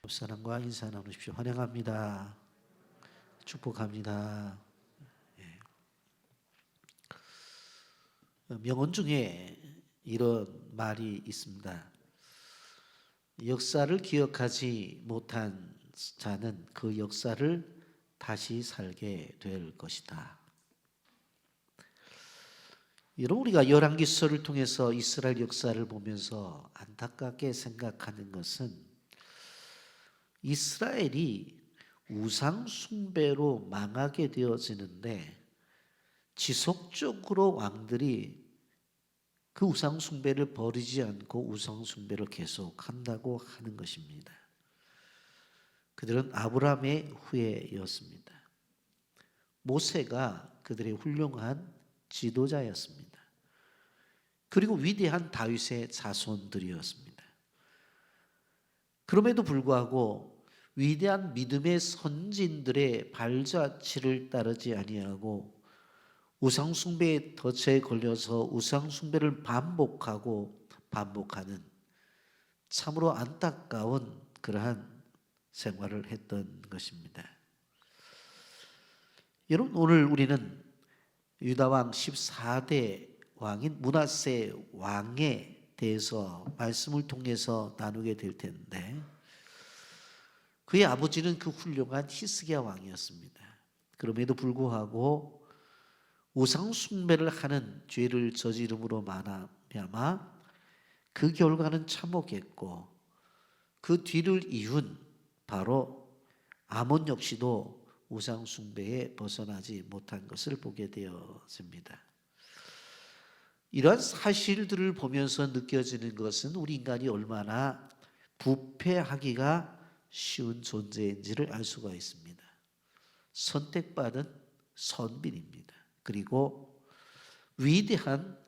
옆사람과 인사 나누십시오. 환영합니다. 축복합니다. 명언 중에 이런 말이 있습니다. 역사를 기억하지 못한 자는 그 역사를 다시 살게 될 것이다. 여러분, 우리가 열왕기서를 통해서 이스라엘 역사를 보면서 안타깝게 생각하는 것은 이스라엘이 우상 숭배로 망하게 되어지는데 지속적으로 왕들이 그 우상 숭배를 버리지 않고 우상 숭배를 계속한다고 하는 것입니다. 그들은 아브라함의 후예였습니다. 모세가 그들의 훌륭한 지도자였습니다. 그리고 위대한 다윗의 자손들이었습니다. 그럼에도 불구하고 위대한 믿음의 선진들의 발자취를 따르지 아니하고 우상 숭배의 덫에 걸려서 우상 숭배를 반복하는 참으로 안타까운 그러한 생활을 했던 것입니다. 여러분, 오늘 우리는 유다왕 14대 왕인 므낫세 왕에 대해서 말씀을 통해서 나누게 될 텐데, 그의 아버지는 그 훌륭한 히스기야 왕이었습니다. 그럼에도 불구하고 우상 숭배를 하는 죄를 저지름으로 말미암아 그 결과는 참혹했고, 그 뒤를 이은 바로 아몬 역시도 우상 숭배에 벗어나지 못한 것을 보게 되어집니다. 이러한 사실들을 보면서 느껴지는 것은 우리 인간이 얼마나 부패하기가 쉬운 존재인지를 알 수가 있습니다. 선택받은 선민입니다. 그리고 위대한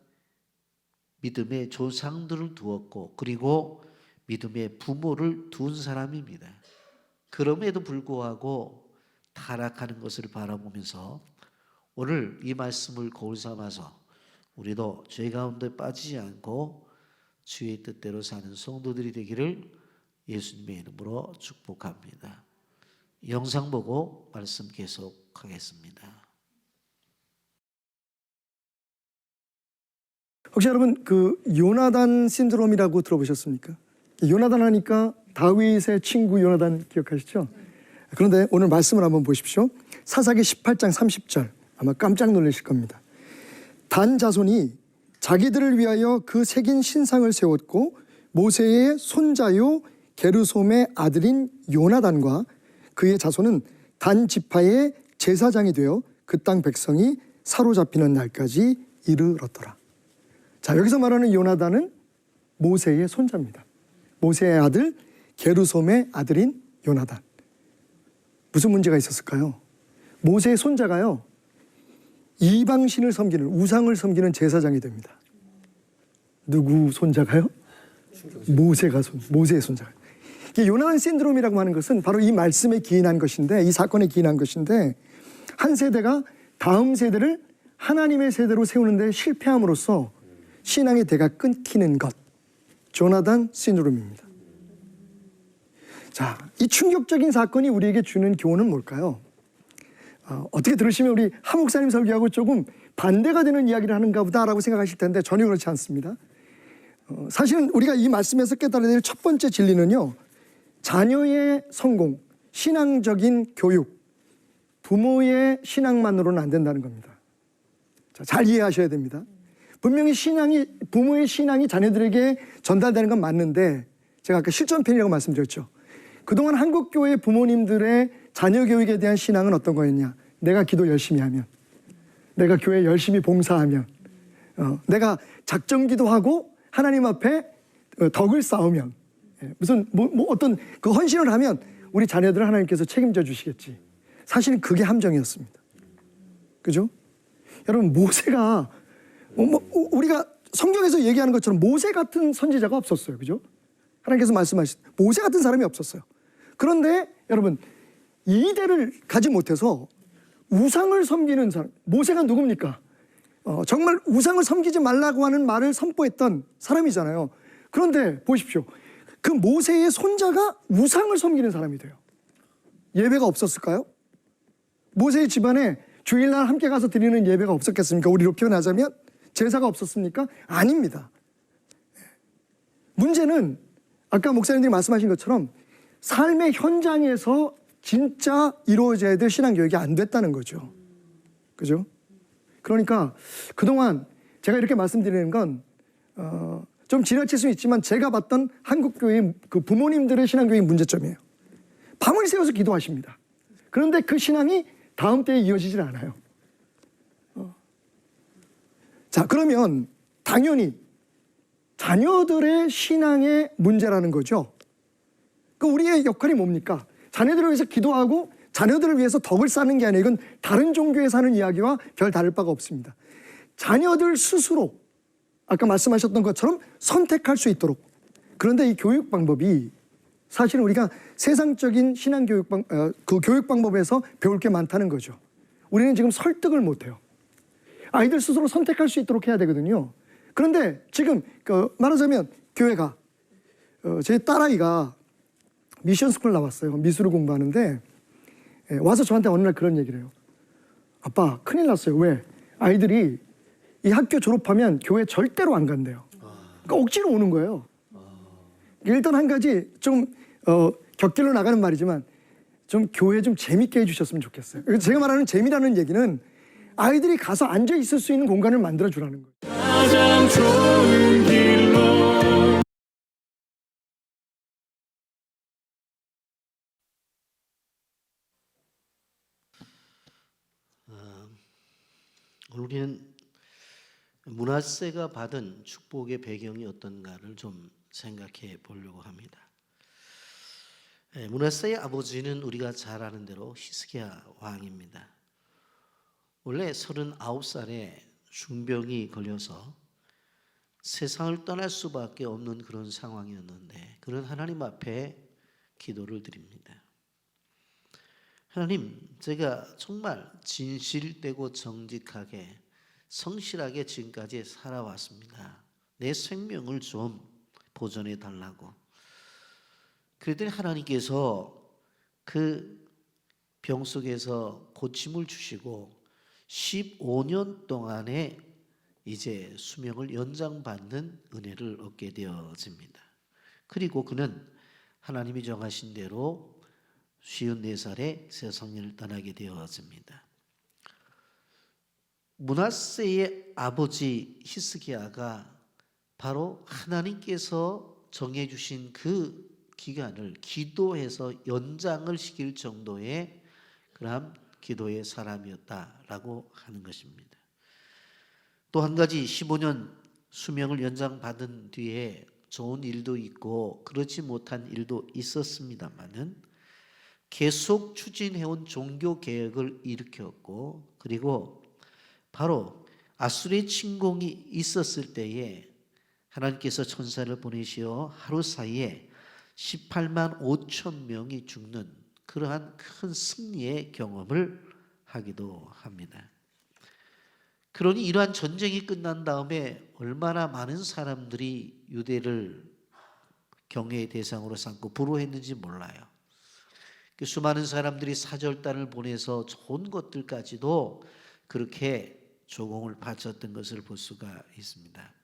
믿음의 조상들을 두었고, 그리고 믿음의 부모를 둔 사람입니다. 그럼에도 불구하고 타락하는 것을 바라보면서 오늘 이 말씀을 거울 삼아서 우리도 죄 가운데 빠지지 않고 주의 뜻대로 사는 성도들이 되기를 예수님의 이름으로 축복합니다. 영상 보고 말씀 계속하겠습니다. 혹시 여러분 그 요나단 신드롬이라고 들어보셨습니까? 요나단 하니까 다윗의 친구 요나단 기억하시죠? 그런데 오늘 말씀을 한번 보십시오. 사사기 18장 30절 아마 깜짝 놀라실 겁니다. 단 자손이 자기들을 위하여 그 새긴 신상을 세웠고 모세의 손자요 게르솜의 아들인 요나단과 그의 자손은 단 지파의 제사장이 되어 그 땅 백성이 사로잡히는 날까지 이르렀더라. 자, 여기서 말하는 요나단은 모세의 손자입니다. 모세의 아들 게르솜의 아들인 요나단. 무슨 문제가 있었을까요? 모세의 손자가요, 이방신을 섬기는, 우상을 섬기는 제사장이 됩니다. 누구 손자가요? 모세의 손자가. 요나단 신드롬이라고 하는 것은 바로 이 말씀에 기인한 것인데, 이 사건에 기인한 것인데, 한 세대가 다음 세대를 하나님의 세대로 세우는데 실패함으로써 신앙의 대가 끊기는 것, 조나단 신드롬입니다. 자, 이 충격적인 사건이 우리에게 주는 교훈은 뭘까요? 어떻게 들으시면 우리 하 목사님 설교하고 조금 반대가 되는 이야기를 하는가 보다라고 생각하실 텐데 전혀 그렇지 않습니다. 사실은 우리가 이 말씀에서 깨달아야 될 첫 번째 진리는요, 자녀의 성공, 신앙적인 교육, 부모의 신앙만으로는 안 된다는 겁니다. 자, 잘 이해하셔야 됩니다. 분명히 부모의 신앙이 자녀들에게 전달되는 건 맞는데, 제가 아까 실전편이라고 말씀드렸죠. 그동안 한국교회 부모님들의 자녀 교육에 대한 신앙은 어떤 거였냐? 내가 기도 열심히 하면, 내가 교회 열심히 봉사하면, 내가 작정기도 하고 하나님 앞에 덕을 쌓으면, 무슨 어떤 그 헌신을 하면 우리 자녀들을 하나님께서 책임져 주시겠지. 사실은 그게 함정이었습니다. 그죠? 여러분, 모세가 우리가 성경에서 얘기하는 것처럼 모세 같은 선지자가 없었어요. 그죠? 하나님께서 말씀하신 모세 같은 사람이 없었어요. 그런데 여러분, 이대를 가지 못해서 우상을 섬기는 사람, 모세가 누굽니까? 정말 우상을 섬기지 말라고 하는 말을 선포했던 사람이잖아요. 그런데 보십시오. 그 모세의 손자가 우상을 섬기는 사람이 돼요. 예배가 없었을까요? 모세의 집안에 주일날 함께 가서 드리는 예배가 없었겠습니까? 우리로 표현하자면 제사가 없었습니까? 아닙니다. 문제는 아까 목사님들이 말씀하신 것처럼 삶의 현장에서 진짜 이루어져야 될 신앙교육이 안 됐다는 거죠. 그죠? 그러니까 그동안 제가 이렇게 말씀드리는 건 좀 지나칠 수 있지만 제가 봤던 한국교회 그 부모님들의 신앙교육 문제점이에요. 밤을 새워서 기도하십니다. 그런데 그 신앙이 다음 때에 이어지질 않아요. 자, 그러면 당연히 자녀들의 신앙의 문제라는 거죠. 그 우리의 역할이 뭡니까? 자녀들을 위해서 기도하고 자녀들을 위해서 덕을 쌓는 게 아니라 이건 다른 종교에 사는 이야기와 별 다를 바가 없습니다. 자녀들 스스로 아까 말씀하셨던 것처럼 선택할 수 있도록. 그런데 이 교육 방법이 사실은 우리가 세상적인 신앙 교육 그 교육 방법에서 배울 게 많다는 거죠. 우리는 지금 설득을 못 해요. 아이들 스스로 선택할 수 있도록 해야 되거든요. 그런데 지금 말하자면 교회가 제 딸아이가 미션 스쿨 나왔어요. 미술을 공부하는데 와서 저한테 어느 날 그런 얘기를 해요. 아빠, 큰일 났어요. 왜? 아이들이 이 학교 졸업하면 교회 절대로 안 간대요. 그러니까 억지로 오는 거예요. 일단 한 가지 좀 곁길로 나가는 말이지만 좀 교회 좀 재밌게 해주셨으면 좋겠어요. 제가 말하는 재미라는 얘기는 아이들이 가서 앉아 있을 수 있는 공간을 만들어 주라는 거예요. 가장 좋은 길로. 우리는 므낫세가 받은 축복의 배경이 어떤가를 좀 생각해 보려고 합니다. 므낫세의 아버지는 우리가 잘 아는 대로 히스기야 왕입니다. 원래 39살에 중병이 걸려서 세상을 떠날 수밖에 없는 그런 상황이었는데 그런 하나님 앞에 기도를 드립니다. 하나님, 제가 정말 진실되고 정직하게 성실하게 지금까지 살아왔습니다. 내 생명을 좀 보존해 달라고. 그랬더니 하나님께서 그 병 속에서 고침을 주시고 15년 동안에 이제 수명을 연장받는 은혜를 얻게 되어집니다. 그리고 그는 하나님이 정하신 대로 54살에 세상을 떠나게 되어집니다. 므낫세의 아버지 히스기야가 바로 하나님께서 정해주신 그 기간을 기도해서 연장을 시킬 정도의 그러한 기도의 사람이었다라고 하는 것입니다. 또 한 가지 15년 수명을 연장받은 뒤에 좋은 일도 있고 그렇지 못한 일도 있었습니다마는 계속 추진해온 종교 개혁을 일으켰고 그리고 바로 아수르의 침공이 있었을 때에 하나님께서 천사를 보내시어 하루 사이에 18만 5천 명이 죽는 그러한 큰 승리의 경험을 하기도 합니다. 그러니 이러한 전쟁이 끝난 다음에 얼마나 많은 사람들이 유대를 경외의 대상으로 삼고 부러워했는지 몰라요. 수많은 사람들이 사절단을 보내서 좋은 것들까지도 그렇게 조공을 바쳤던 것을 볼 수가 있습니다.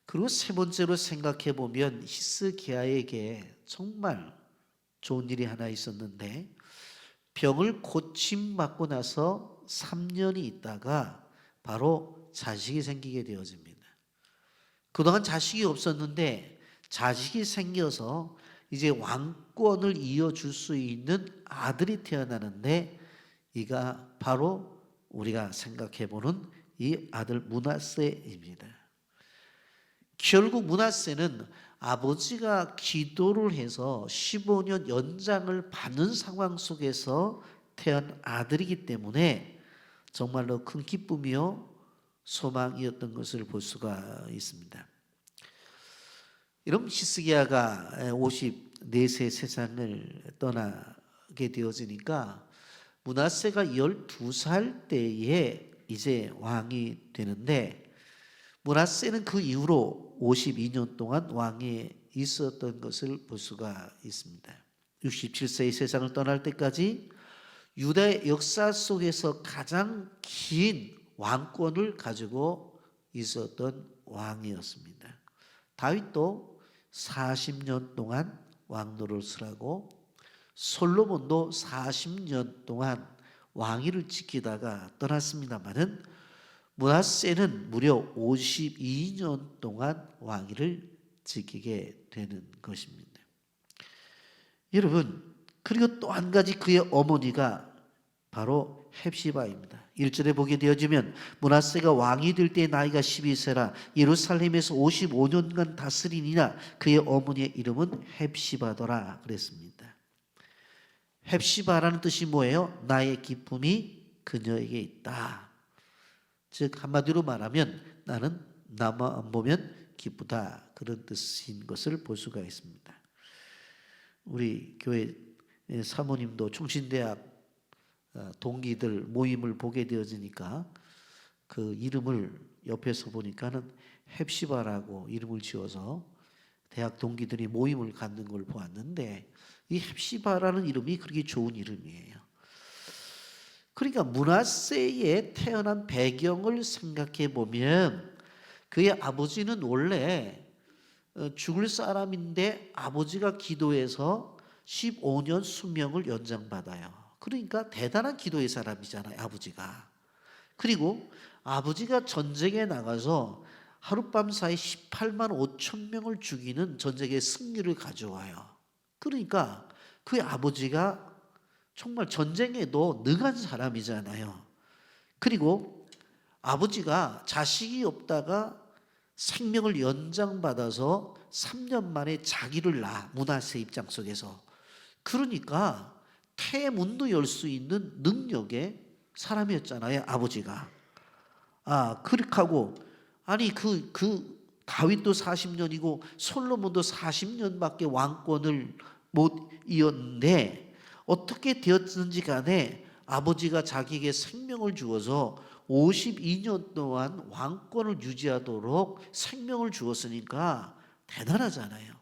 그리고 세 번째로 생각해 보면 히스기야에게 정말 좋은 일이 하나 있었는데 병을 고침받고 나서 3년이 있다가 바로 자식이 생기게 되어집니다. 그동안 자식이 없었는데 자식이 생겨서 이제 왕권을 이어줄 수 있는 아들이 태어나는데 이가 바로 우리가 생각해보는 이 아들 므낫세입니다. 결국 므낫세는 아버지가 기도를 해서 15년 연장을 받는 상황 속에서 태어난 아들이기 때문에 정말로 큰 기쁨이요 소망이었던 것을 볼 수가 있습니다. 이런 히스기야가 54세 세상을 떠나게 되어지니까 므낫세가 12살 때에 이제 왕이 되는데 므낫세는 그 이후로 52년 동안 왕위에 있었던 것을 볼 수가 있습니다. 67세의 세상을 떠날 때까지 유다의 역사 속에서 가장 긴 왕권을 가지고 있었던 왕이었습니다. 다윗도 40년 동안 왕노릇을 하고 솔로몬도 40년 동안 왕위를 지키다가 떠났습니다마는 므낫세는 무려 52년 동안 왕위를 지키게 되는 것입니다. 여러분, 그리고 또 한 가지 그의 어머니가 바로 헵시바입니다. 1절에 보게 되어지면 므낫세가 왕이 될 때 나이가 12세라 예루살렘에서 55년간 다스리니라 그의 어머니의 이름은 헵시바더라 그랬습니다. 헵시바라는 뜻이 뭐예요? 나의 기쁨이 그녀에게 있다. 즉 한마디로 말하면 나는 나만 보면 기쁘다, 그런 뜻인 것을 볼 수가 있습니다. 우리 교회 사모님도 충신대학 동기들 모임을 보게 되어지니까 그 이름을 옆에서 보니까는 헵시바라고 이름을 지어서 대학 동기들이 모임을 갖는 걸 보았는데, 이 헵시바라는 이름이 그렇게 좋은 이름이에요. 그러니까 므낫세의 태어난 배경을 생각해 보면 그의 아버지는 원래 죽을 사람인데 아버지가 기도해서 15년 수명을 연장받아요. 그러니까 대단한 기도의 사람이잖아요, 아버지가. 그리고 아버지가 전쟁에 나가서 하룻밤 사이 18만 5천 명을 죽이는 전쟁의 승리를 가져와요. 그러니까 그의 아버지가 정말 전쟁에도 능한 사람이잖아요. 그리고 아버지가 자식이 없다가 생명을 연장받아서 3년 만에 자기를 낳아, 므낫세 입장 속에서. 그러니까 태문도 열 수 있는 능력의 사람이었잖아요, 아버지가. 그렇게 하고, 아니 그 다윗도 40년이고 솔로몬도 40년밖에 왕권을 못 이었는데 어떻게 되었는지 간에 아버지가 자기에게 생명을 주어서 52년 동안 왕권을 유지하도록 생명을 주었으니까 대단하잖아요.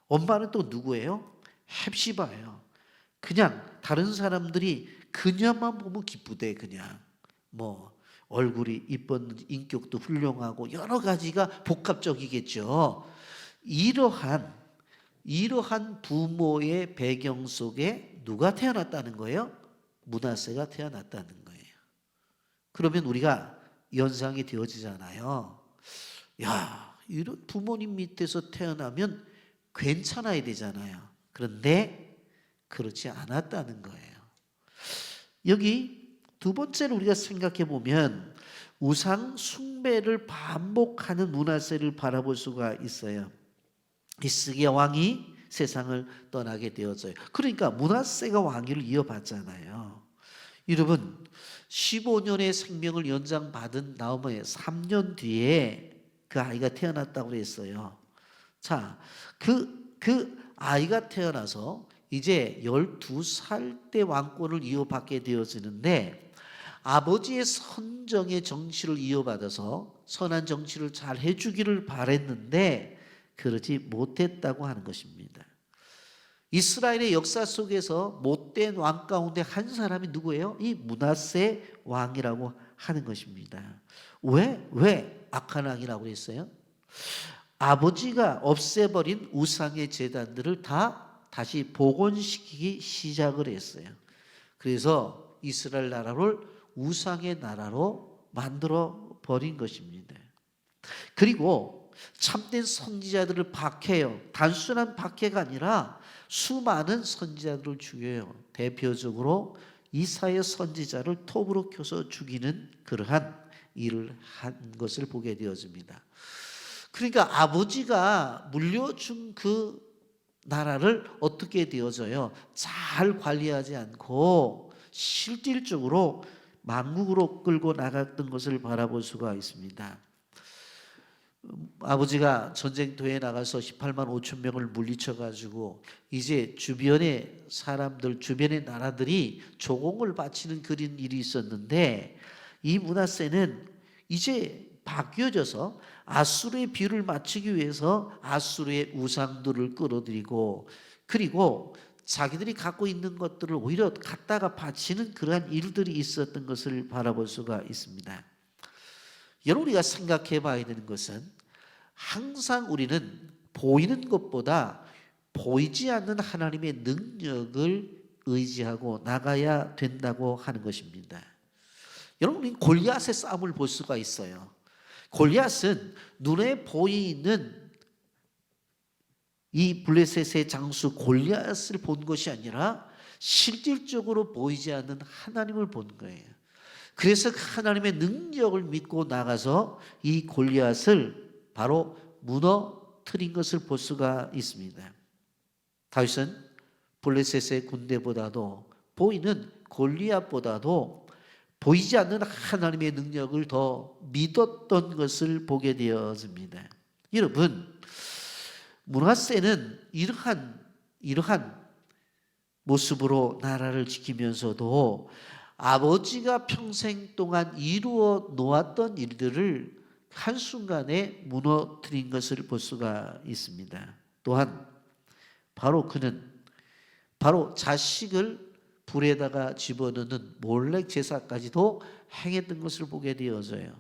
엄마는 또 누구예요? 헵시바예요. 그냥 다른 사람들이 그녀만 보면 기쁘대. 그냥 뭐 얼굴이 이뻤는지 인격도 훌륭하고 여러 가지가 복합적이겠죠. 이러한 부모의 배경 속에 누가 태어났다는 거예요? 므낫세가 태어났다는 거예요. 그러면 우리가 연상이 되어지잖아요. 야, 이런 부모님 밑에서 태어나면 괜찮아야 되잖아요. 그런데 그렇지 않았다는 거예요. 여기 두 번째로 우리가 생각해 보면 우상 숭배를 반복하는 므낫세를 바라볼 수가 있어요. 히스기야 왕이 세상을 떠나게 되었어요. 그러니까 므낫세가 왕위를 이어받잖아요. 여러분, 15년의 생명을 연장받은 다음에 3년 뒤에 그 아이가 태어났다고 했어요. 자, 그 아이가 태어나서 이제 12살 때 왕권을 이어받게 되어지는데, 아버지의 선정의 정치를 이어받아서 선한 정치를 잘 해주기를 바랬는데 그러지 못했다고 하는 것입니다. 이스라엘의 역사 속에서 못된 왕 가운데 한 사람이 누구예요? 이 므낫세 왕이라고 하는 것입니다. 왜 악한 왕이라고 했어요? 아버지가 없애버린 우상의 제단들을 다시 복원시키기 시작을 했어요. 그래서 이스라엘 나라를 우상의 나라로 만들어 버린 것입니다. 그리고 참된 선지자들을 박해요. 단순한 박해가 아니라 수많은 선지자들을 죽여요. 대표적으로 이사야 선지자를 톱으로 켜서 죽이는 그러한 일을 한 것을 보게 되어집니다. 그러니까 아버지가 물려준 그 나라를 어떻게 되어져요? 잘 관리하지 않고 실질적으로 망국으로 끌고 나갔던 것을 바라볼 수가 있습니다. 아버지가 전쟁터에 나가서 18만 5천 명을 물리쳐 가지고 이제 주변의 사람들, 주변의 나라들이 조공을 바치는 그런 일이 있었는데, 이 므낫세는 이제 바뀌어져서 아수르의 비유를 맞추기 위해서 아수르의 우상들을 끌어들이고, 그리고 자기들이 갖고 있는 것들을 오히려 갖다가 바치는 그러한 일들이 있었던 것을 바라볼 수가 있습니다. 여러분, 우리가 생각해 봐야 되는 것은 항상 우리는 보이는 것보다 보이지 않는 하나님의 능력을 의지하고 나가야 된다고 하는 것입니다. 여러분, 우리는 골리앗의 싸움을 볼 수가 있어요. 골리앗은 눈에 보이는 이 블레셋의 장수 골리앗을 본 것이 아니라 실질적으로 보이지 않는 하나님을 본 거예요. 그래서 그 하나님의 능력을 믿고 나가서 이 골리앗을 바로 무너뜨린 것을 볼 수가 있습니다. 다윗은 블레셋의 군대보다도 보이는 골리앗보다도 보이지 않는 하나님의 능력을 더 믿었던 것을 보게 되어집니다. 여러분, 므낫세는 이러한 모습으로 나라를 지키면서도 아버지가 평생 동안 이루어 놓았던 일들을 한순간에 무너뜨린 것을 볼 수가 있습니다. 또한 그는 자식을 불에다가 집어넣는 몰렉 제사까지도 행했던 것을 보게 되어져요.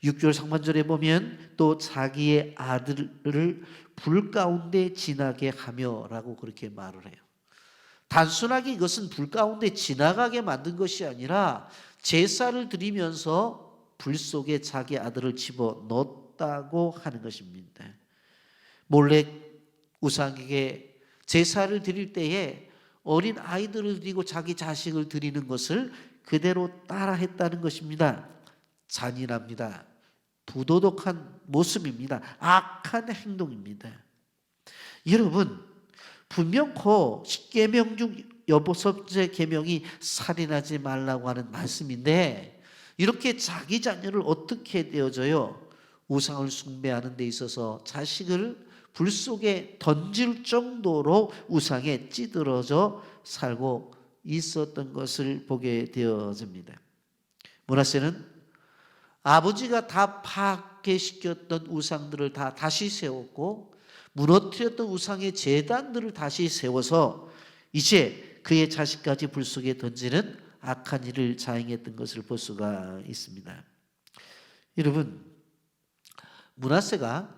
6절 상반절에 보면 또 자기의 아들을 불 가운데 지나게 하며라고 그렇게 말을 해요. 단순하게 이것은 불 가운데 지나가게 만든 것이 아니라 제사를 드리면서 불 속에 자기 아들을 집어넣었다고 하는 것입니다. 몰렉 우상에게 제사를 드릴 때에 어린 아이들을 드리고 자기 자식을 드리는 것을 그대로 따라했다는 것입니다. 잔인합니다. 부도덕한 모습입니다. 악한 행동입니다. 여러분, 분명코 10계명 중 6번째 계명이 살인하지 말라고 하는 말씀인데 이렇게 자기 자녀를 어떻게 되어져요? 우상을 숭배하는 데 있어서 자식을 불 속에 던질 정도로 우상에 찌들어져 살고 있었던 것을 보게 되어집니다. 므낫세는 아버지가 다 파괴시켰던 우상들을 다 다시 세웠고 무너뜨렸던 우상의 제단들을 다시 세워서 이제 그의 자식까지 불 속에 던지는 악한 일을 자행했던 것을 볼 수가 있습니다. 여러분, 므낫세가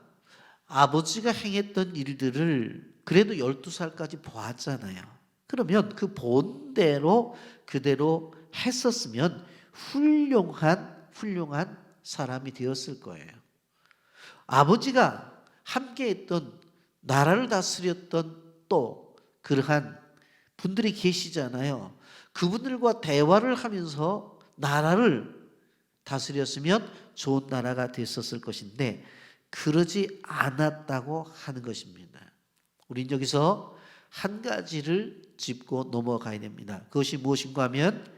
아버지가 행했던 일들을 그래도 12살까지 보았잖아요. 그러면 그 본대로 그대로 했었으면 훌륭한 사람이 되었을 거예요. 아버지가 함께했던 나라를 다스렸던 또 그러한 분들이 계시잖아요. 그분들과 대화를 하면서 나라를 다스렸으면 좋은 나라가 됐었을 것인데 그러지 않았다고 하는 것입니다. 우린 여기서 한 가지를 짚고 넘어가야 됩니다. 그것이 무엇인가 하면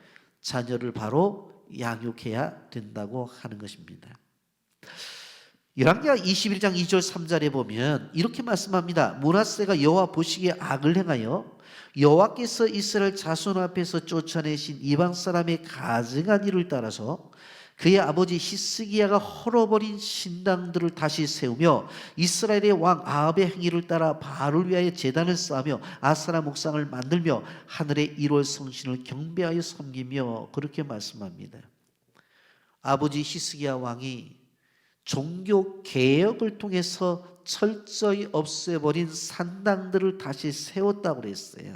자녀를 바로 양육해야 된다고 하는 것입니다. 열왕기하 21장 2절 3절에 보면 이렇게 말씀합니다. 므낫세가 여호와 보시기에 악을 행하여 여호와께서 이스라엘 자손 앞에서 쫓아내신 이방 사람의 가증한 일을 따라서 그의 아버지 히스기야가 헐어버린 신당들을 다시 세우며 이스라엘의 왕 아합의 행위를 따라 바알을 위하여 제단을 쌓으며 아세라 목상을 만들며 하늘의 1월 성신을 경배하여 섬기며 그렇게 말씀합니다. 아버지 히스기야 왕이 종교 개혁을 통해서 철저히 없애버린 산당들을 다시 세웠다고 그랬어요.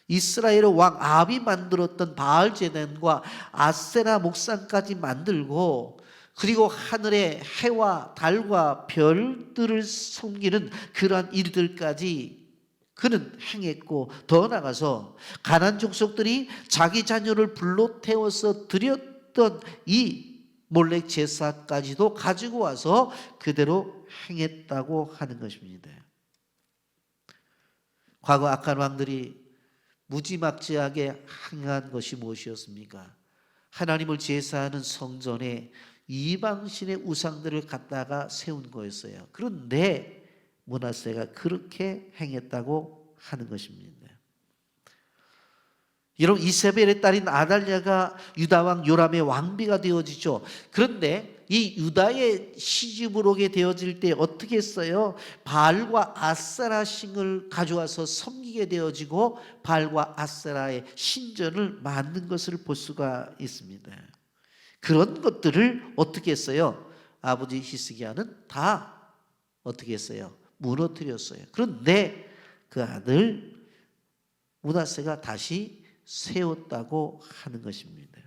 이스라엘 왕 아합이 만들었던 바알 제단과 아세라 목상까지 만들고 그리고 하늘의 해와 달과 별들을 섬기는 그러한 일들까지 그는 행했고 더 나아가서 가나안 족속들이 자기 자녀를 불로 태워서 드렸던 이 몰렉 제사까지도 가지고 와서 그대로 행했다고 하는 것입니다. 과거 악한 왕들이 무지막지하게 행한 것이 무엇이었습니까? 하나님을 제사하는 성전에 이방신의 우상들을 갖다가 세운 거였어요. 그런데 므낫세가 그렇게 행했다고 하는 것입니다. 여러분, 이세벨의 딸인 아달랴가 유다왕 요람의 왕비가 되어지죠. 그런데 이 유다의 시집으로 오게 되어질 때 어떻게 했어요? 바알과 아세라 신을 가져와서 섬기게 되어지고 바알과 아세라의 신전을 만든 것을 볼 수가 있습니다. 그런 것들을 어떻게 했어요? 아버지 히스기야는 다 어떻게 했어요? 무너뜨렸어요. 그런데 그 아들 므낫세가 다시 세웠다고 하는 것입니다.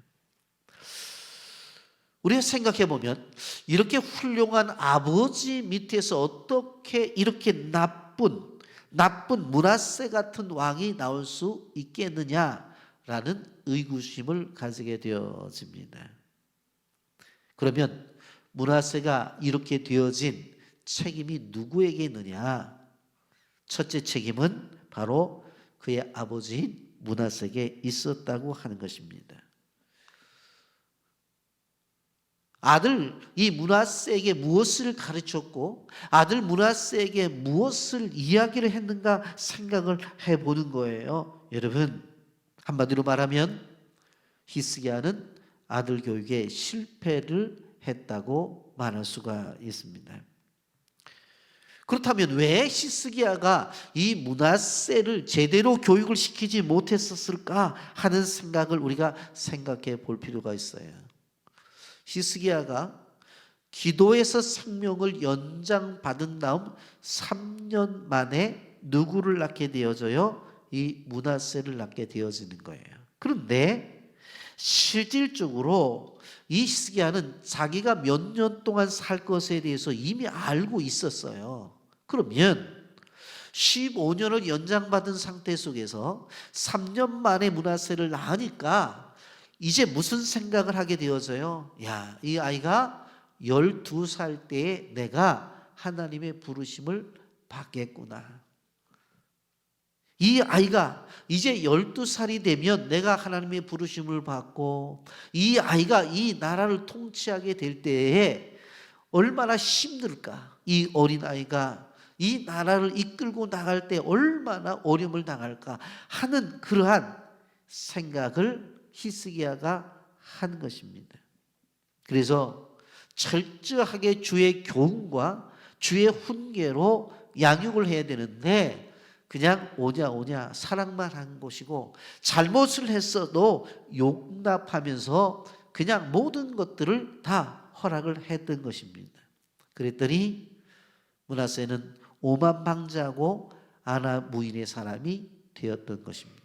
우리가 생각해 보면 이렇게 훌륭한 아버지 밑에서 어떻게 이렇게 나쁜 므낫세 같은 왕이 나올 수 있겠느냐라는 의구심을 가지게 되어집니다. 그러면 므낫세가 이렇게 되어진 책임이 누구에게 있느냐? 첫째 책임은 바로 그의 아버지인 므낫세에게 있었다고 하는 것입니다. 아들 이 므낫세에게 무엇을 가르쳤고 아들 므낫세에게 무엇을 이야기를 했는가 생각을 해보는 거예요. 여러분, 한마디로 말하면 히스기야는 아들 교육에 실패를 했다고 말할 수가 있습니다. 그렇다면 왜 히스기야가 이 므낫세를 제대로 교육을 시키지 못했었을까 하는 생각을 우리가 생각해 볼 필요가 있어요. 히스기야가 기도에서 생명을 연장받은 다음 3년 만에 누구를 낳게 되어져요? 이 므낫세를 낳게 되어지는 거예요. 그런데 실질적으로 이 히스기야는 자기가 몇 년 동안 살 것에 대해서 이미 알고 있었어요. 그러면 15년을 연장받은 상태 속에서 3년 만에 므낫세를 낳으니까 이제 무슨 생각을 하게 되어져요? 야, 이 아이가 12살 때에 내가 하나님의 부르심을 받겠구나. 이 아이가 이제 12살이 되면 내가 하나님의 부르심을 받고 이 아이가 이 나라를 통치하게 될 때에 얼마나 힘들까? 이 어린아이가 이 나라를 이끌고 나갈 때 얼마나 어려움을 당할까 하는 그러한 생각을 히스기야가 한 것입니다. 그래서 철저하게 주의 교훈과 주의 훈계로 양육을 해야 되는데 그냥 오냐 사랑만 한 것이고 잘못을 했어도 용납하면서 그냥 모든 것들을 다 허락을 했던 것입니다. 그랬더니 므낫세는 오만방자하고 아나무인의 사람이 되었던 것입니다.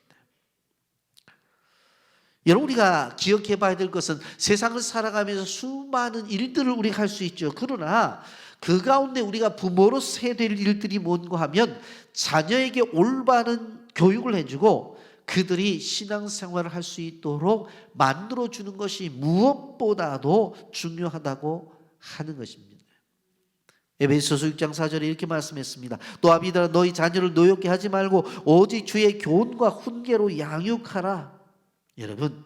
여러분, 우리가 기억해 봐야 될 것은 세상을 살아가면서 수많은 일들을 우리가 할 수 있죠. 그러나 그 가운데 우리가 부모로서 해야 될 일들이 뭔가 하면 자녀에게 올바른 교육을 해주고 그들이 신앙생활을 할 수 있도록 만들어주는 것이 무엇보다도 중요하다고 하는 것입니다. 에베소서 6장 4절에 이렇게 말씀했습니다. 또 아비들아 너희 자녀를 노엽게 하지 말고 오직 주의 교훈과 훈계로 양육하라. 여러분,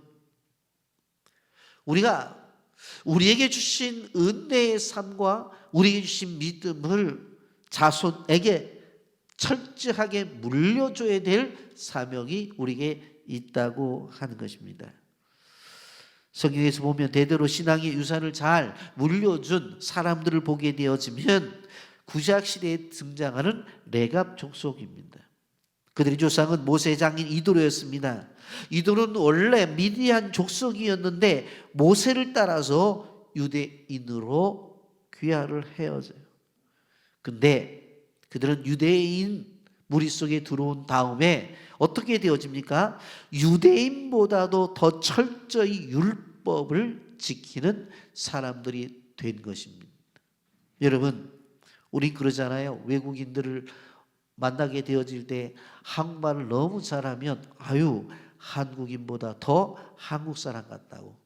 우리가 우리에게 주신 은혜의 삶과 우리에게 주신 믿음을 자손에게 철저하게 물려줘야 될 사명이 우리에게 있다고 하는 것입니다. 성경에서 보면 대대로 신앙의 유산을 잘 물려준 사람들을 보게 되어지면 구약시대에 등장하는 레갑 족속입니다. 그들의 조상은 모세의 장인 이도로였습니다. 이도로는 원래 미디안 족속이었는데 모세를 따라서 유대인으로 귀화를 헤어져요. 근데 그들은 유대인 무리 속에 들어온 다음에 어떻게 되어집니까? 유대인보다도 더 철저히 율법을 지키는 사람들이 된 것입니다. 여러분, 우린 그러잖아요. 외국인들을 만나게 되어질 때 한국말을 너무 잘하면 아유, 한국인보다 더 한국 사람 같다고.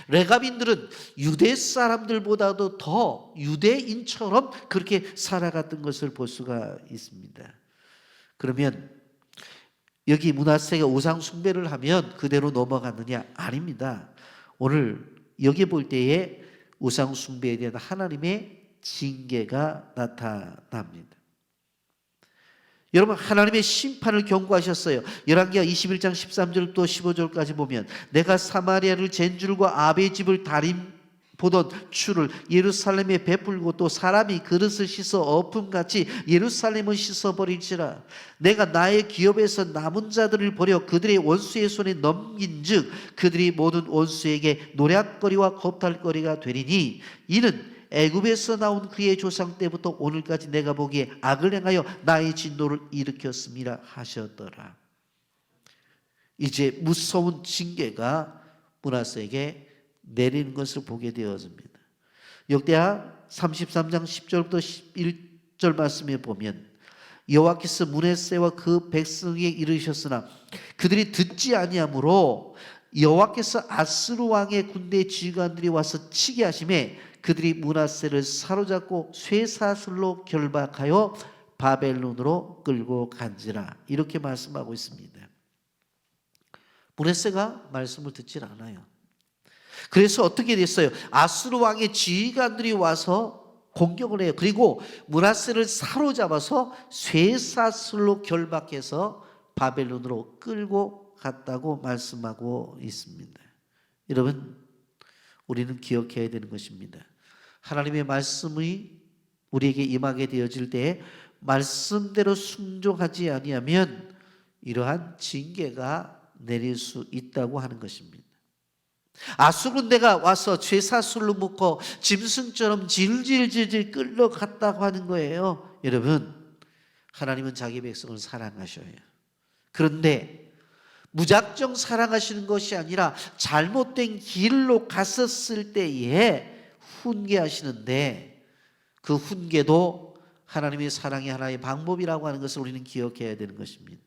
레갑인들은 유대 사람들보다도 더 유대인처럼 그렇게 살아갔던 것을 볼 수가 있습니다. 그러면 여기 므낫세가 우상 숭배를 하면 그대로 넘어갔느냐? 아닙니다. 오늘 여기 볼 때에 우상 숭배에 대한 하나님의 징계가 나타납니다. 여러분, 하나님의 심판을 경고하셨어요. 열왕기하 21장 13절부터 15절까지 보면 내가 사마리아를 잰 줄과 아베 집을 다린 보던 추를 예루살렘에 베풀고 또 사람이 그릇을 씻어 엎음같이 예루살렘을 씻어버릴지라. 내가 나의 기업에서 남은 자들을 버려 그들의 원수의 손에 넘긴즉 그들이 모든 원수에게 노략거리와 겁탈거리가 되리니 이는 애굽에서 나온 그의 조상 때부터 오늘까지 내가 보기에 악을 행하여 나의 진노를 일으켰음이라 하셨더라. 이제 무서운 징계가 므낫세에게 내리는 것을 보게 되었습니다. 역대하 33장 10절부터 11절 말씀에 보면 여호와께서 므낫세와 그 백성에게 이르셨으나 그들이 듣지 아니하므로 여호와께서 아스루 왕의 군대 지휘관들이 와서 치게 하심에 그들이 므낫세를 사로잡고 쇠사슬로 결박하여 바벨론으로 끌고 간지라. 이렇게 말씀하고 있습니다. 므낫세가 말씀을 듣질 않아요. 그래서 어떻게 됐어요? 아수르 왕의 지휘관들이 와서 공격을 해요. 그리고 므낫세를 사로잡아서 쇠사슬로 결박해서 바벨론으로 끌고 갔다고 말씀하고 있습니다. 여러분, 우리는 기억해야 되는 것입니다. 하나님의 말씀이 우리에게 임하게 되어질 때 말씀대로 순종하지 아니하면 이러한 징계가 내릴 수 있다고 하는 것입니다. 아수르 군대가 와서 쇠사슬로 묶어 짐승처럼 질질질질 끌려갔다고 하는 거예요. 여러분, 하나님은 자기 백성을 사랑하셔요. 그런데 무작정 사랑하시는 것이 아니라 잘못된 길로 갔었을 때에 훈계하시는데 그 훈계도 하나님의 사랑의 하나의 방법이라고 하는 것을 우리는 기억해야 되는 것입니다.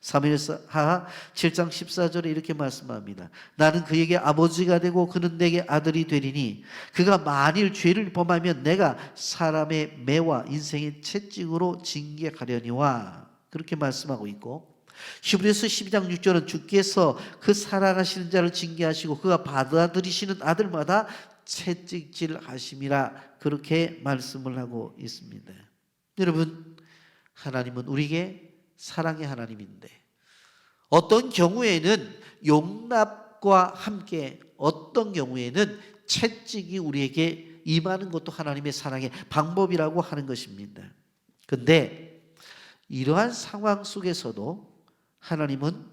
사무엘하 7장 14절에 이렇게 말씀합니다. 나는 그에게 아버지가 되고 그는 내게 아들이 되리니 그가 만일 죄를 범하면 내가 사람의 매와 인생의 채찍으로 징계하려니와. 그렇게 말씀하고 있고, 히브리서 12장 6절은 주께서 그 사랑하시는 자를 징계하시고 그가 받아들이시는 아들마다 채찍질 하심이라. 그렇게 말씀을 하고 있습니다. 여러분, 하나님은 우리에게 사랑의 하나님인데 어떤 경우에는 용납과 함께 어떤 경우에는 채찍이 우리에게 임하는 것도 하나님의 사랑의 방법이라고 하는 것입니다. 그런데 이러한 상황 속에서도 하나님은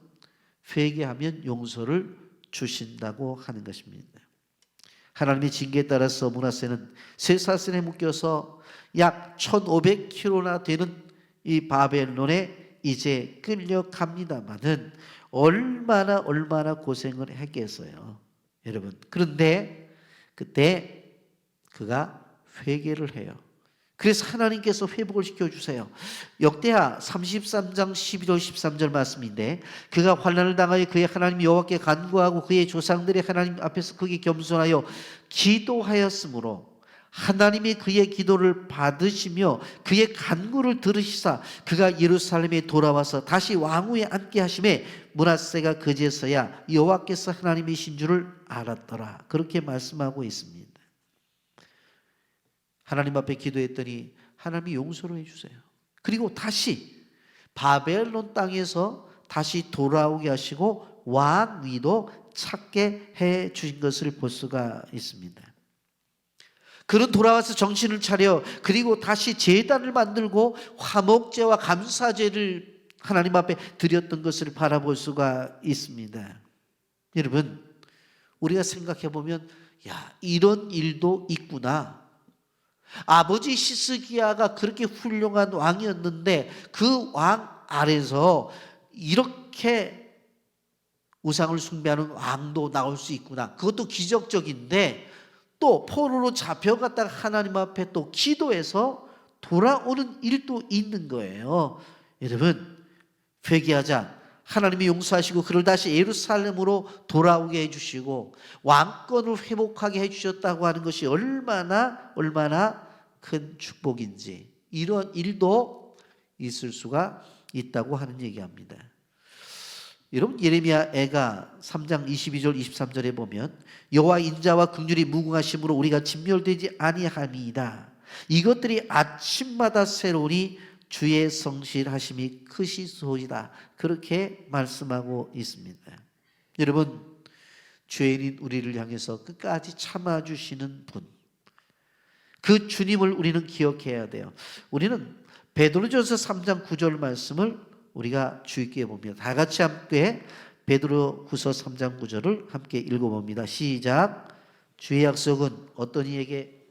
회개하면 용서를 주신다고 하는 것입니다. 하나님의 징계에 따라서 므낫세는 쇠사슬에 묶여서 약 1500km나 되는 이 바벨론에 이제 끌려갑니다마는 얼마나 고생을 했겠어요, 여러분. 그런데 그때 그가 회개를 해요. 그래서 하나님께서 회복을 시켜주세요. 역대하 33장 11절 13절 말씀인데 그가 환난을 당하여 그의 하나님 여호와께 간구하고 그의 조상들의 하나님 앞에서 크게 겸손하여 기도하였으므로 하나님이 그의 기도를 받으시며 그의 간구를 들으시사 그가 예루살렘에 돌아와서 다시 왕위에 앉게 하심에 므낫세가 그제서야 여호와께서 하나님이신 줄을 알았더라. 그렇게 말씀하고 있습니다. 하나님 앞에 기도했더니 하나님이 용서를 해주세요. 그리고 다시 바벨론 땅에서 다시 돌아오게 하시고 왕위도 찾게 해 주신 것을 볼 수가 있습니다. 그는 돌아와서 정신을 차려 그리고 다시 제단을 만들고 화목제와 감사제를 하나님 앞에 드렸던 것을 바라볼 수가 있습니다. 여러분, 우리가 생각해 보면 이런 일도 있구나. 아버지 시스기야가 그렇게 훌륭한 왕이었는데 그 왕 아래서 이렇게 우상을 숭배하는 왕도 나올 수 있구나. 그것도 기적적인데 또 포로로 잡혀갔다가 하나님 앞에 또 기도해서 돌아오는 일도 있는 거예요. 여러분, 회개하자. 하나님이 용서하시고 그를 다시 예루살렘으로 돌아오게 해주시고 왕권을 회복하게 해주셨다고 하는 것이 얼마나 큰 축복인지, 이런 일도 있을 수가 있다고 하는 얘기합니다. 여러분, 예레미야 애가 3장 22절 23절에 보면 여호와 인자와 긍휼이 무궁하심으로 우리가 진멸되지 아니함이다. 이것들이 아침마다 새로우니 주의 성실하심이 크시소이다. 그렇게 말씀하고 있습니다. 여러분, 죄인인 우리를 향해서 끝까지 참아주시는 분, 그 주님을 우리는 기억해야 돼요. 우리는 베드로전서 3장 9절 말씀을 우리가 주의 깊게 봅니다. 다 같이 함께 베드로후서 3장 9절을 함께 읽어봅니다. 시작. 주의 약속은 어떤 이에게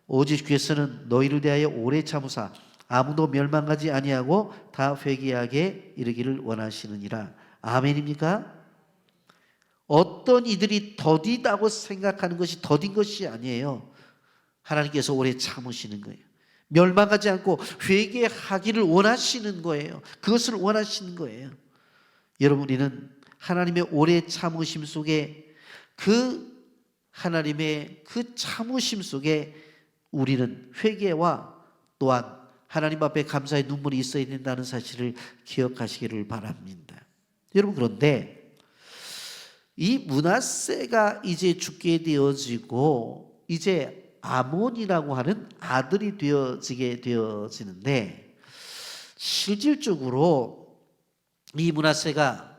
오직 주께서는 너희를 대하여 오래 참으사 아무도 멸망하지 아니하고 다 회개하게 이르기를 원하시느니라. 아멘입니까? 어떤 이들이 더디다고 생각하는 것이 더딘 것이 아니에요. 하나님께서 오래 참으시는 거예요. 멸망하지 않고 회개하기를 원하시는 거예요. 그것을 원하시는 거예요. 여러분, 우리는 하나님의 오래 참으심 속에 그 하나님의 그 참으심 속에 우리는 회개와 또한 하나님 앞에 감사의 눈물이 있어야 된다는 사실을 기억하시기를 바랍니다. 여러분, 그런데 이 므낫세가 이제 죽게 되어지고 이제 아몬이라고 하는 아들이 되어지는데, 실질적으로 이 므낫세가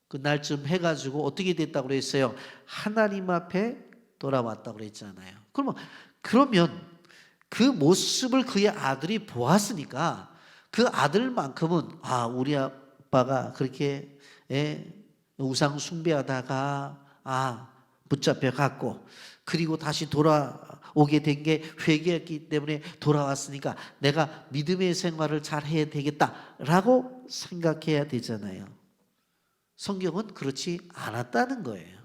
그날쯤 해가지고 어떻게 됐다고 그랬어요? 하나님 앞에 돌아왔다고 그랬잖아요. 그러면 그 모습을 그의 아들이 보았으니까 그 아들만큼은 우리 아빠가 그렇게 우상 숭배하다가 붙잡혀 갔고 그리고 다시 돌아오게 된 게 회개했기 때문에 돌아왔으니까 내가 믿음의 생활을 잘 해야 되겠다라고 생각해야 되잖아요. 성경은 그렇지 않았다는 거예요.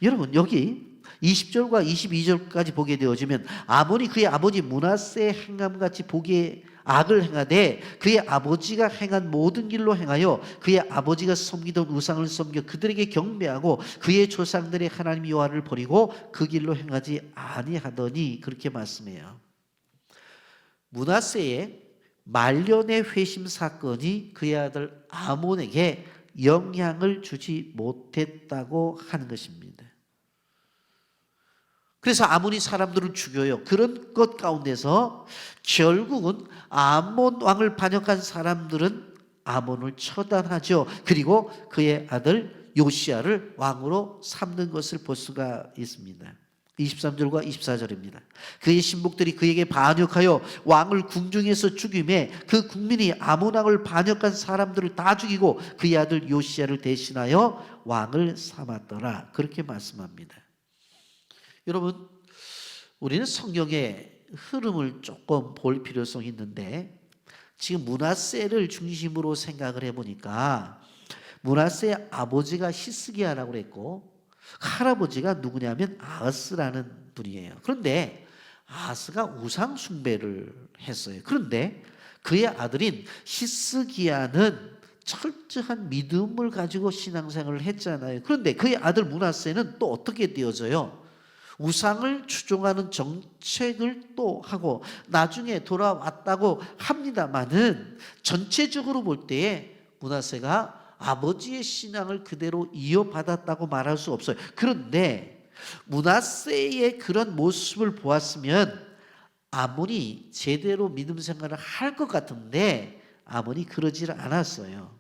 여러분, 여기 20절과 22절까지 보게 되어지면 아몬이 그의 아버지 므낫세의 행함같이 보기에 악을 행하되 그의 아버지가 행한 모든 길로 행하여 그의 아버지가 섬기던 우상을 섬겨 그들에게 경배하고 그의 조상들의 하나님 여호와를 버리고 그 길로 행하지 아니하더니, 그렇게 말씀해요. 므낫세의 말년의 회심 사건이 그의 아들 아몬에게 영향을 주지 못했다고 하는 것입니다. 그래서 아몬이 사람들을 죽여요. 그런 것 가운데서 결국은 아몬 왕을 반역한 사람들은 아몬을 처단하죠. 그리고 그의 아들 요시야를 왕으로 삼는 것을 볼 수가 있습니다. 23절과 24절입니다. 그의 신복들이 그에게 반역하여 왕을 궁중에서 죽임에 그 국민이 아몬 왕을 반역한 사람들을 다 죽이고 그의 아들 요시야를 대신하여 왕을 삼았더라. 그렇게 말씀합니다. 여러분, 우리는 성경의 흐름을 조금 볼 필요성이 있는데, 지금 므낫세를 중심으로 생각을 해보니까 므낫세의 아버지가 히스기야라고 그랬고 할아버지가 누구냐면 아하스라는 분이에요. 그런데 아하스가 우상 숭배를 했어요. 그런데 그의 아들인 히스기야는 철저한 믿음을 가지고 신앙생활을 했잖아요. 그런데 그의 아들 므낫세는 또 어떻게 되어져요? 우상을 추종하는 정책을 또 하고 나중에 돌아왔다고 합니다마는 전체적으로 볼 때에 므낫세가 아버지의 신앙을 그대로 이어받았다고 말할 수 없어요. 그런데 므낫세의 그런 모습을 보았으면 아몬이 제대로 믿음 생활을 할 것 같은데 아몬이 그러질 않았어요.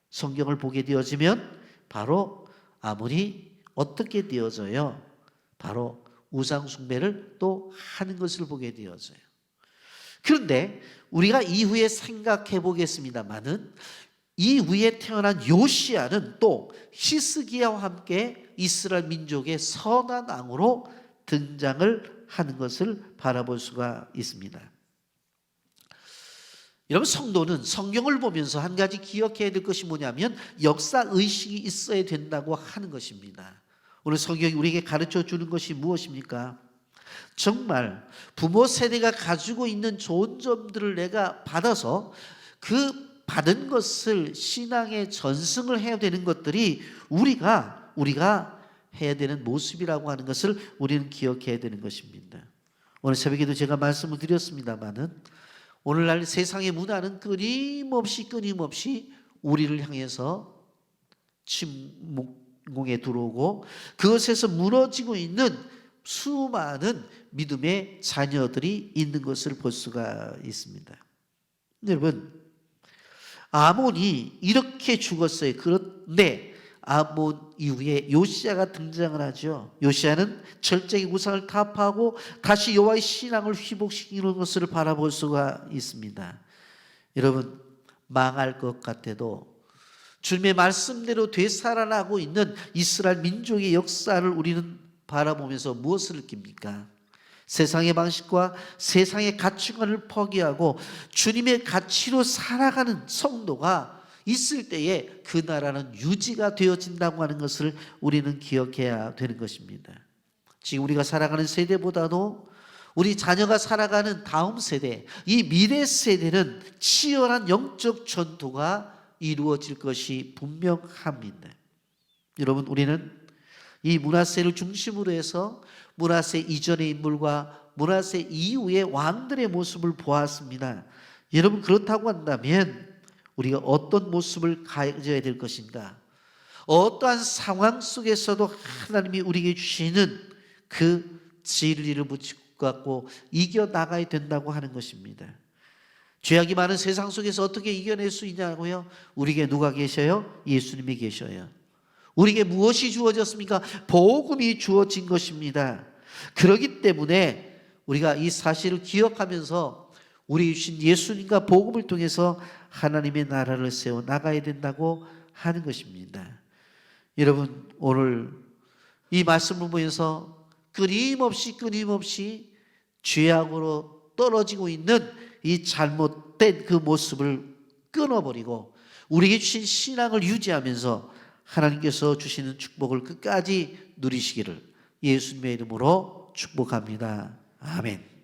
성경을 보게 되어지면 바로 아몬이 어떻게 되어져요? 바로 우상 숭배를 또 하는 것을 보게 되어져요. 그런데 우리가 이후에 생각해 보겠습니다마는 이후에 태어난 요시야는 또 히스기야와 함께 이스라엘 민족의 선한 왕으로 등장을 하는 것을 바라볼 수가 있습니다. 여러분, 성도는 성경을 보면서 한 가지 기억해야 될 것이 뭐냐면 역사의식이 있어야 된다고 하는 것입니다. 오늘 성경이 우리에게 가르쳐 주는 것이 무엇입니까? 정말 부모 세대가 가지고 있는 좋은 점들을 내가 받아서 그 받은 것을 신앙의 전승을 해야 되는 것들이 우리가 해야 되는 모습이라고 하는 것을 우리는 기억해야 되는 것입니다. 오늘 새벽에도 제가 말씀을 드렸습니다마는 오늘날 세상의 문화는 끊임없이 우리를 향해서 침공에 들어오고 그것에서 무너지고 있는 수많은 믿음의 자녀들이 있는 것을 볼 수가 있습니다. 여러분, 아몬이 이렇게 죽었어요. 그런데 아몬 이후에 요시아가 등장을 하죠. 요시아는 철저히 우상을 타파하고 다시 여호와의 신앙을 회복시키는 것을 바라볼 수가 있습니다. 여러분, 망할 것 같아도 주님의 말씀대로 되살아나고 있는 이스라엘 민족의 역사를 우리는 바라보면서 무엇을 느낍니까? 세상의 방식과 세상의 가치관을 포기하고 주님의 가치로 살아가는 성도가 있을 때에 그 나라는 유지가 되어진다고 하는 것을 우리는 기억해야 되는 것입니다. 지금 우리가 살아가는 세대보다도 우리 자녀가 살아가는 다음 세대, 이 미래 세대는 치열한 영적 전투가 이루어질 것이 분명합니다. 여러분, 우리는 이 므낫세를 중심으로 해서 므낫세 이전의 인물과 므낫세 이후의 왕들의 모습을 보았습니다. 여러분, 그렇다고 한다면 우리가 어떤 모습을 가져야 될 것인가? 어떠한 상황 속에서도 하나님이 우리에게 주시는 그 진리를 붙잡고 이겨나가야 된다고 하는 것입니다. 죄악이 많은 세상 속에서 어떻게 이겨낼 수 있냐고요? 우리에게 누가 계셔요? 예수님이 계셔요. 우리에게 무엇이 주어졌습니까? 복음이 주어진 것입니다. 그렇기 때문에 우리가 이 사실을 기억하면서 우리 주신 예수님과 복음을 통해서 하나님의 나라를 세워 나가야 된다고 하는 것입니다. 여러분, 오늘 이 말씀을 보면서 끊임없이 죄악으로 떨어지고 있는 이 잘못된 그 모습을 끊어버리고 우리에게 주신 신앙을 유지하면서 하나님께서 주시는 축복을 끝까지 누리시기를 예수님의 이름으로 축복합니다. 아멘.